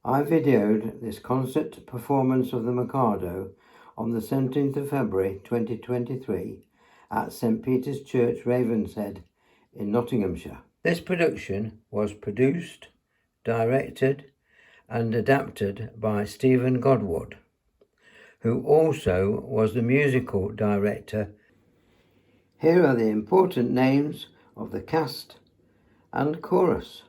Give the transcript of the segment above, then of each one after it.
I videoed this concert performance of the Mikado on the 17th of February 2023 at St Peter's Church, Ravenshead in Nottinghamshire. This production was produced, directed and adapted by Stephen Godward, who also was the musical director. Here are the important names of the cast and chorus.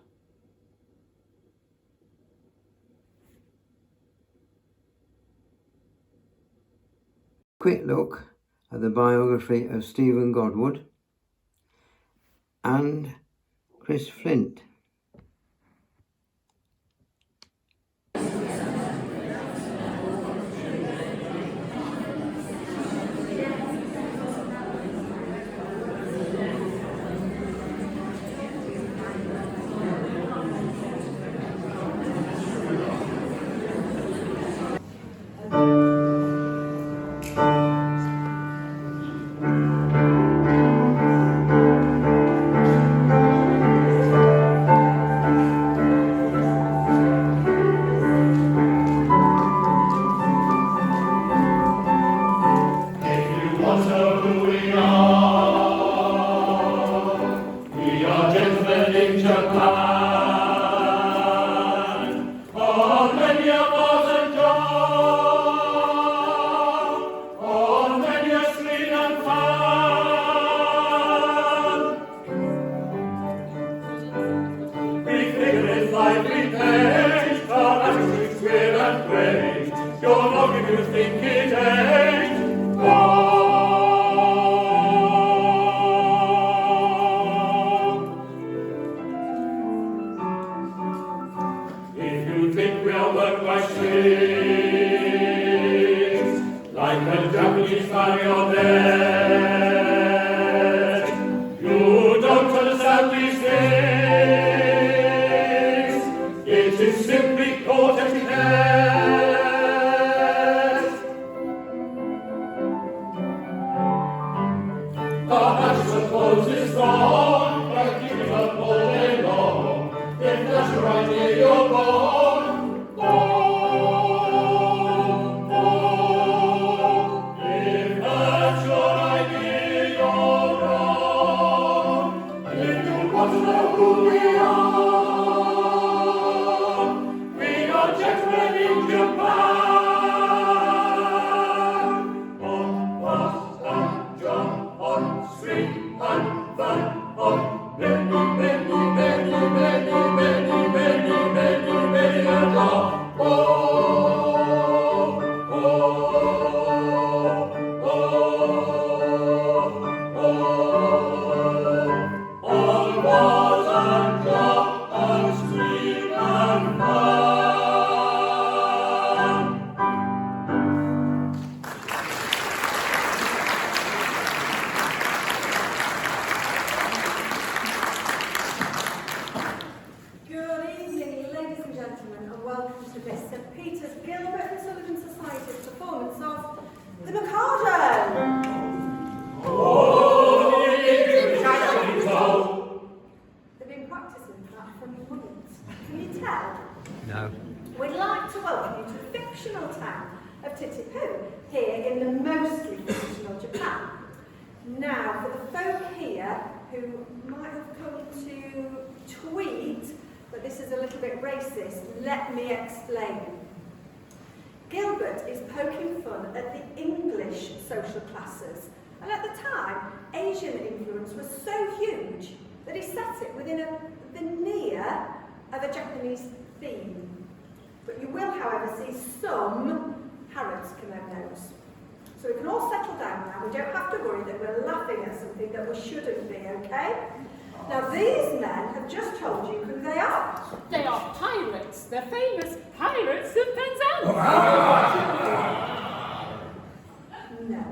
Quick look at the biography of Stephen Godward and Chris Flint. Let me explain. Gilbert is poking fun at the English social classes, and at the time, Asian influence was so huge that he set it within a veneer of a Japanese theme. But you will, however, see some Harrods kimonos. So we can all settle down now. We don't have to worry that we're laughing at something that we shouldn't be, okay? Now, these men have just told you who they are. They are pirates, the famous pirates of Penzance. No.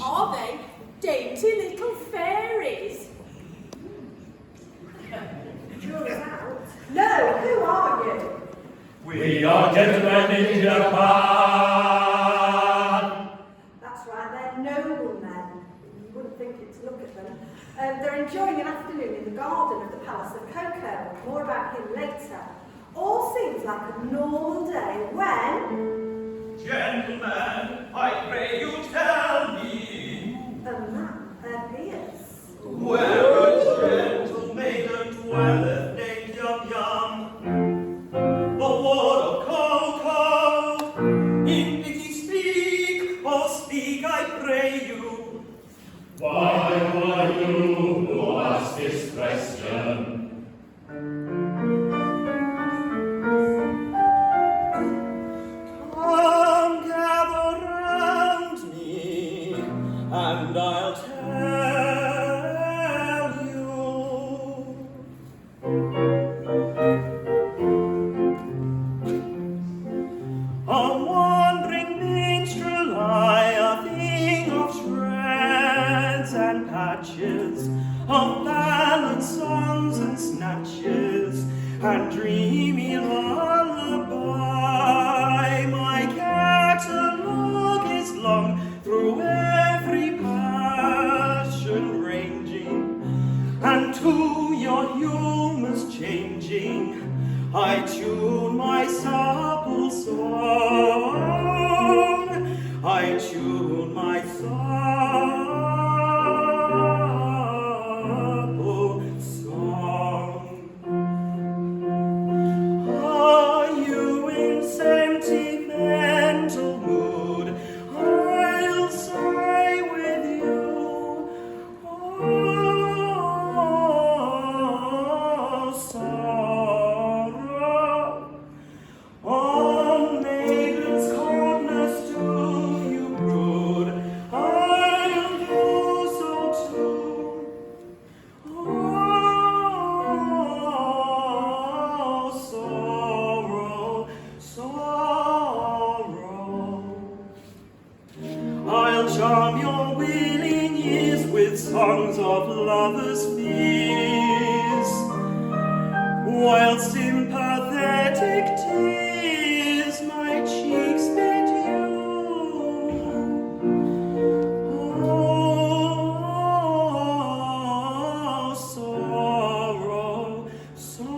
Are they dainty little fairies? Jury's out. No, who are you? We are gentlemen in Japan. That's right, they're noblemen. You wouldn't think it to look at them. They're enjoying an afternoon in the garden of the Palace of Cocoa. More about him later. All seems like a normal day when... Gentlemen, I pray you tell me, a man appears. where a gentle maiden dwelleth named Yum, the word of cold, in pity speak, oh speak, I pray you. Why are you who ask this question? Come, gather round me, and I'll tell you. A wand'ring minstrel I, a thing of shreds and patches, of ballad songs and snatches, and dreamy lullaby. My catalogue is long, through every passion ranging, and to your humours changing, I tune my supple song. I tune my supple song. Are you in sentimental mood? I'll sigh with you. Oh, sorrow. On maiden's coldness do you brood. I'll do so too. Oh, sorrow, sorrow. I'll charm your willing ears with songs of lovers' fears, while sympathetic tears my cheeks bedew. Oh, sorrow, sorrow.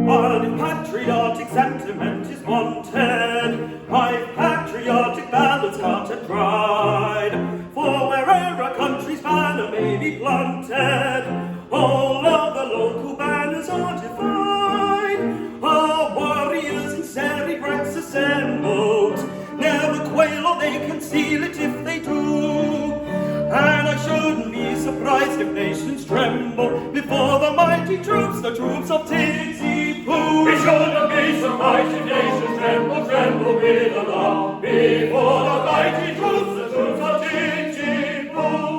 While if patriotic sentiment is wanted, I've patriotic ballads got a pride. For where'er a country's banner may be planted, all of the local banners are defied. Our warriors in serried ranks assembled never quail or they conceal it if they do. And I shouldn't be surprised if nations tremble before the mighty troops, the troops of Tizzy-Poo. We shouldn't be surprised if nations tremble, tremble with alarm before the mighty troops, the troops of Tizzy-Poo.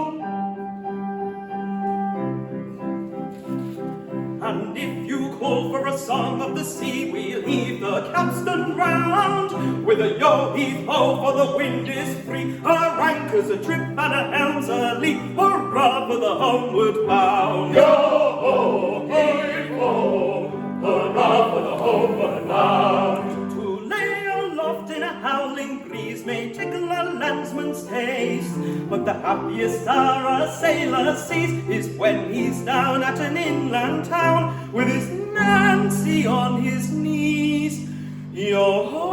And if you call for a song of the sea, we'll heave the capstan round with a yo-heave-ho, for the wind is free. Our anchors a trip and a helm's a lee, hurrah for the homeward bound. Yo-ho, hey-ho, hurrah for the homeward bound. To lay aloft in a howling breeze may tickle a landsman's taste, but the happiest hour a sailor sees is when he's down at an inland town with his Nancy on his knees. Yo-ho,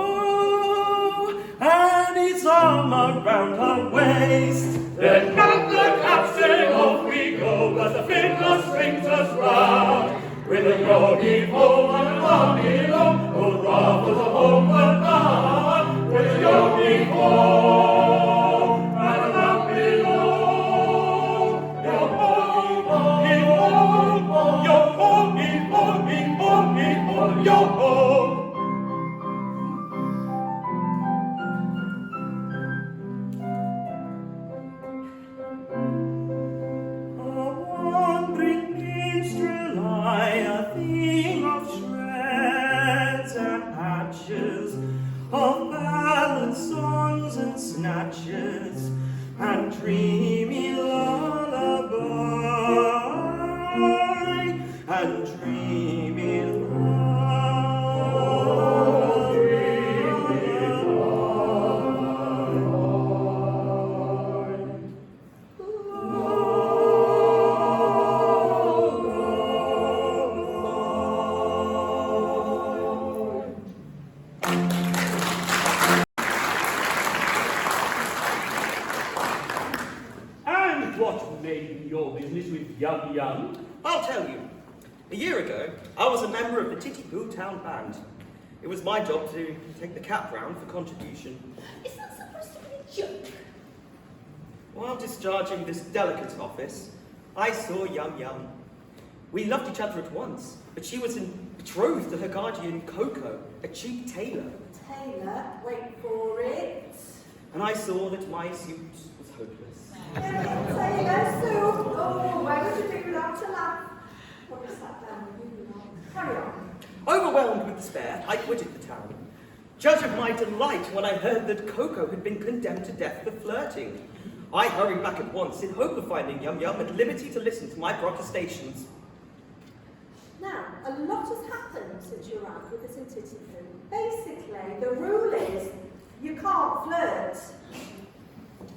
and his arm around her waist. Then up the capstan, off we go, as the fiddler swings us round. With a yo-heave-ho and an army-low, hurrah for the homeward bound. With a yo-heave-ho and an army-low, yo-ho-heave-ho, yo-ho-heave-ho, yo-ho-heave-ho, yo-ho. A wand'ring minstrel I, a thing of shreds and patches, of ballad songs and snatches, and dreamy lullaby, and dreamy lullaby. in your business with Young? I'll tell you. A year ago, I was a member of the Titty-Poo Town Band. It was my job to take the cap round for contribution. Is that supposed to be a joke? While discharging this delicate office, I saw Yum. We loved each other at once, but she was betrothed to her guardian Coco, a cheap tailor. Taylor, wait for it. And I saw that my suit was hopeless. Taylor, so, oh, why would you do that to laugh? What was that then? Carry on. Overwhelmed with despair, I quitted the town. Judge of my delight when I heard that Coco had been condemned to death for flirting. I hurried back at once in hope of finding Yum at liberty to listen to my protestations. Now, a lot has happened since you arrived with us in Titty-Poo. Basically, the rule is you can't flirt.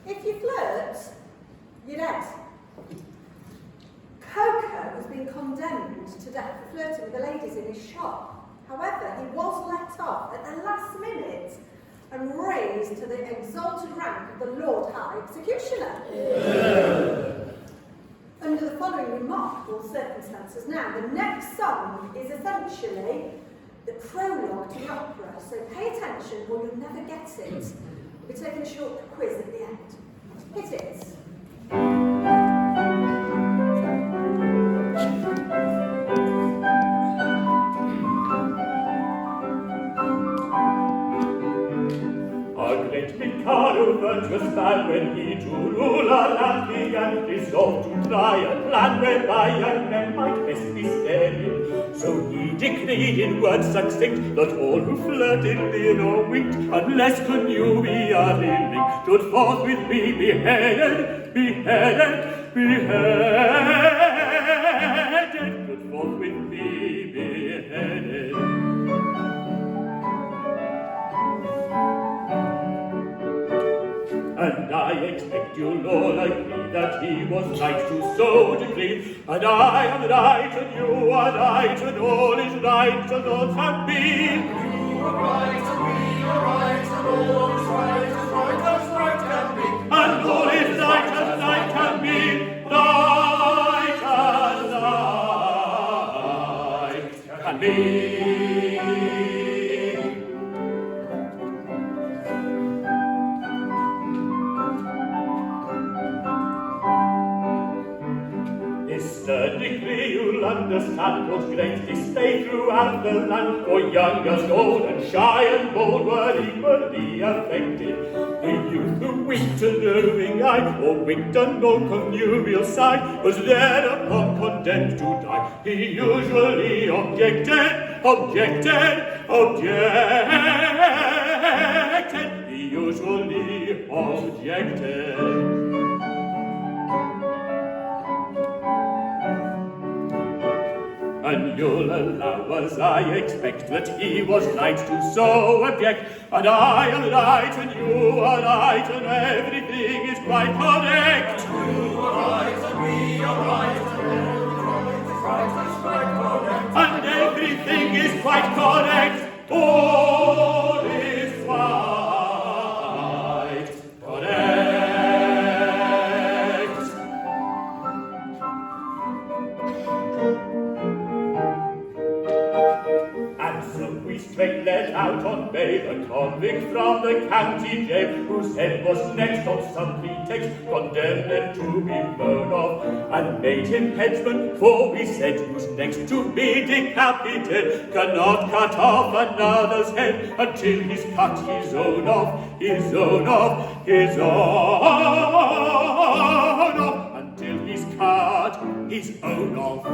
If you flirt, you're dead. Coco has been condemned to death for flirting with the ladies in his shop. However, he was let off at the last minute and raised to the exalted rank of the Lord High Executioner. Under the following remarkable circumstances. Now, the next song is essentially the prologue to the opera, so pay attention or you'll never get it. We'll be taking a short quiz at the end. Hit it. A great Mikado, virtuous man, when he to rule our land began, resolved to try a plan whereby young men might best be steady. So he decreed in words succinct that all who flirted, leered or winked, unless connubially linked, should forthwith be beheaded, should forthwith be beheaded. And I expect you'll all agree that he was right to so decree. And I am right, and you are right, and all is right, and all have been. You are right, and we are right, and all is right, as right as right can be. And all is right as right can be, right as right can be. Decree you'll understand was great display throughout the land, for young as old and shy and bold were equally affected. The youth who winked a knowing eye, or winked a no connubial sigh, was thereupon condemned to die. He usually objected. He usually objected. And you'll allow, as I expect, that he was right to so object. And I am right, and you are right, and everything is quite correct. You are right, and we are right, and everything is quite correct. All is quite correct. Straight let out on bail a convict from the county jail, whose head was next on some pretext condemned to be blown off, and made him headsman, for we said who's next to be decapitated cannot cut off another's head until he's cut his own off, until he's cut his own off.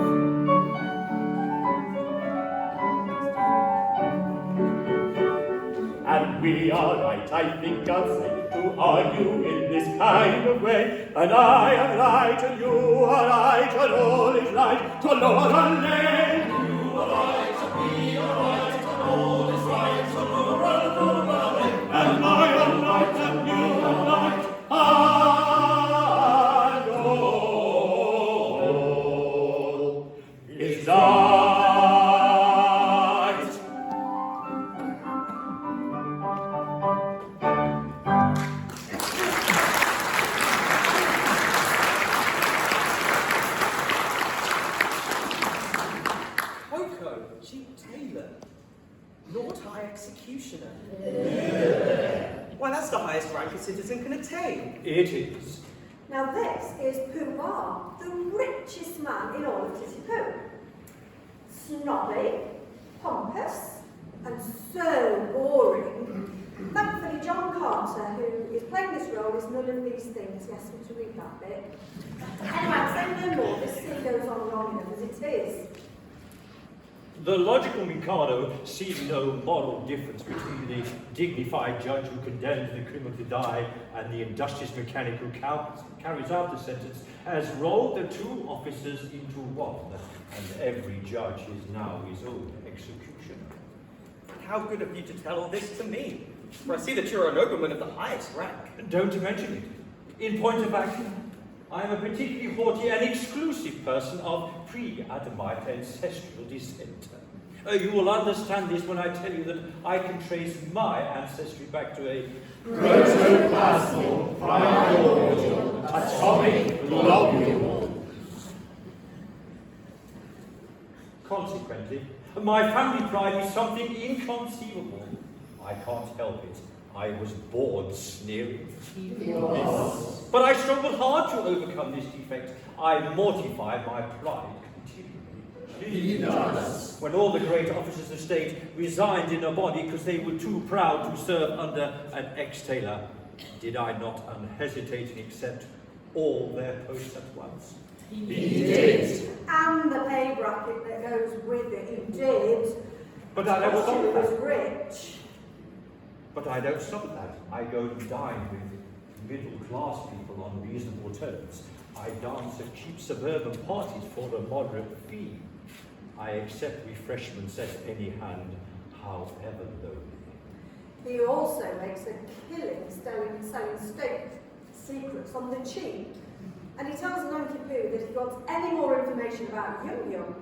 And we are right, I think I'll say, to argue in this kind of way. And I am right, and you are right, and all is right, to Lord and Lane. You are right, and we are right, and all is right, to Lord and Lane. And I am right, and you are right, and all is right. executioner. Why, that's the highest rank a citizen can attain. It is. Now this is Pooh, the richest man in all of Titipu. Snobby, pompous, and so boring. Thankfully, John Carter, who is playing this role, is none of these things. He asked me to read that bit. Anyway, I'll say no more. This scene goes on long enough as it is. The logical Mikado sees no moral difference between the dignified judge who condemns the criminal to die and the industrious mechanic who carries out the sentence, has rolled the two officers into one, and every judge is now his own executioner. How good of you to tell all this to me, for I see that you're a nobleman of the highest rank. Don't mention it. In point of fact, I am a particularly haughty and exclusive person of pre-Adamite ancestral descent. You will understand this when I tell you that I can trace my ancestry back to a protoplasmal primordial atomic globule. Consequently, my family pride is something inconceivable. I can't help it. I was born sneering. Yes. But I struggled hard to overcome this defect. I mortify my pride continually. He does. When all the great officers of state resigned in a body because they were too proud to serve under an ex-tailor, did I not unhesitatingly accept all their posts at once? He did. And the pay bracket that goes with it, he did. But I don't stop He at was that. rich. But I don't stop at that. I go and dine with middle-class people on reasonable terms. I dance at cheap suburban parties for a moderate fee. I accept refreshments at any hand, however lowly. He also makes a killing selling state secrets on the cheap. And he tells Nanky Poo that if he wants any more information about Yum Yum,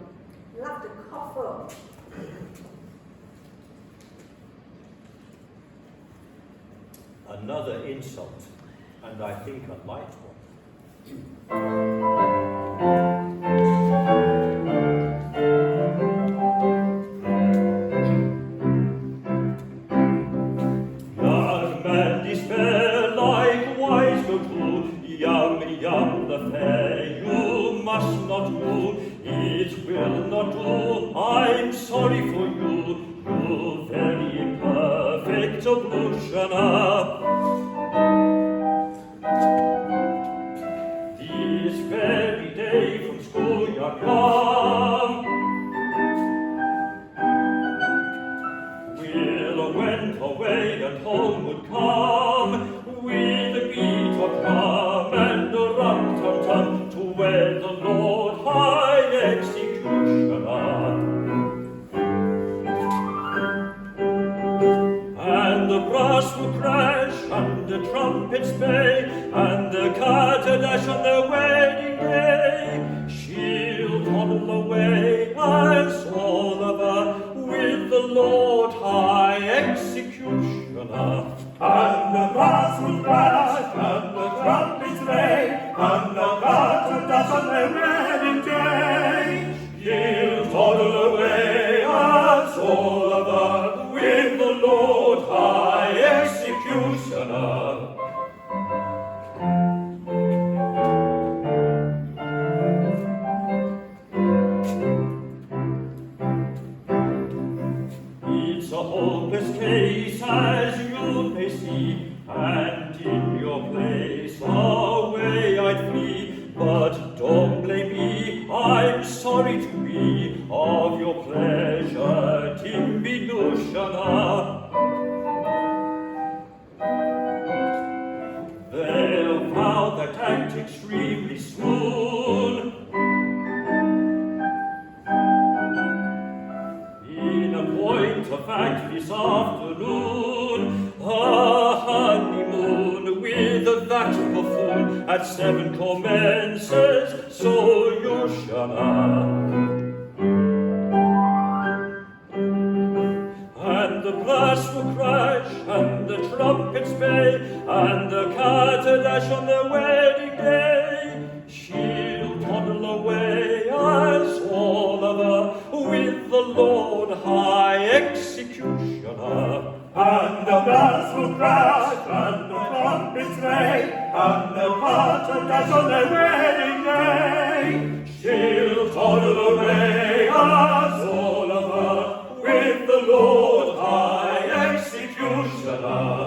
he'll have to cough up. Another insult, and I think a light one. Young man, despair likewise go to. Yum the fair, you must not do. It will not do. I'm sorry for you. You very imperfect ablutioner. This very day from school you're come. Will went away and home would come with a beat of drum and a rum-tum-tum to where the Lord High Executioner. And the brass will crash and the trumpets bay and the carter dash on their wedding day. She'll toddle away as Oliver with the Lord High Executioner. And the brass will crash and the trumpets bay and the carter dash on their wedding day. She'll toddle away as Oliver with the Lord High Executioner. It's a hopeless case, as you may see, and in your place away I'd flee. But don't blame me, I'm sorry to be of your pleasure diminutioner. They'll vow that act extremely soon. In a point of fact this afternoon, a honeymoon with that buffoon at 7 commences, so you shall not. And the brass will crash, and the trumpets bay, and the carter dash on their wedding day. She'll toddle away as Oliver with the Lord High Executioner. crash, and the trumpets ring, and the curtain dash on their wedding day. She'll toddle away as Oliver with the Lord High Executioner.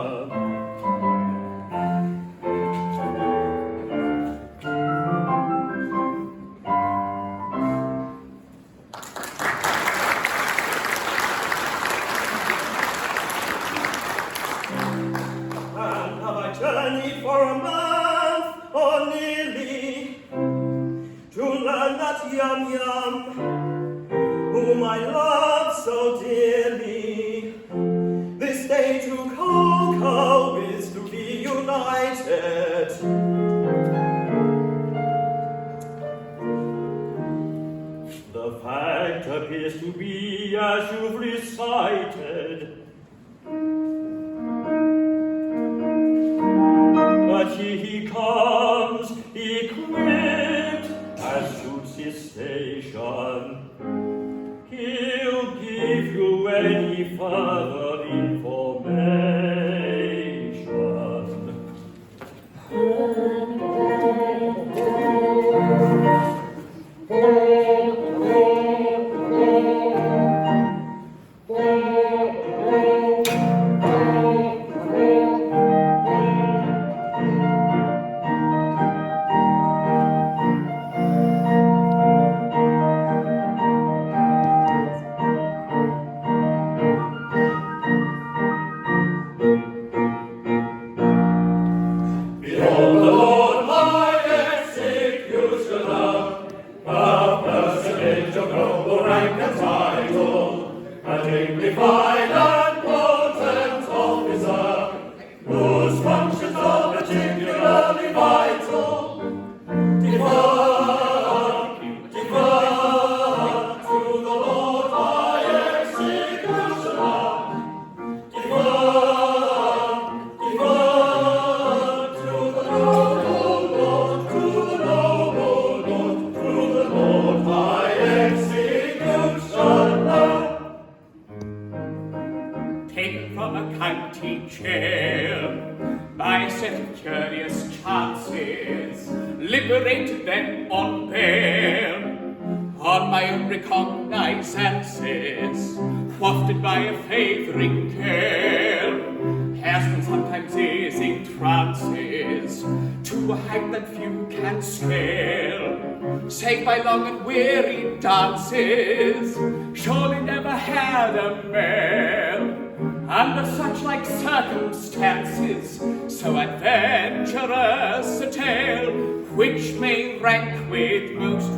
And have I journeyed for a month or nearly to learn that Yum, whom I love so dearly, this day to Cocoa is to be united. The fact appears to be as you've recited, but he comes equipped as suits his station. He'll give you any further information. Behold the Lord High Executioner, a personage of noble rank and title, a dignified and potent officer, whose functions are particularly vital. Defer to the Lord High Executioner. Taken from a county chair by a set of curious chances, liberated then on bail, on my own recognizances, wafted by a favouring gale, hasten sometimes is in trances, to a height that few can scale, save by long and weary dances, surely never had a male, under such like circumstances, so adventurous a tale, which may rank with most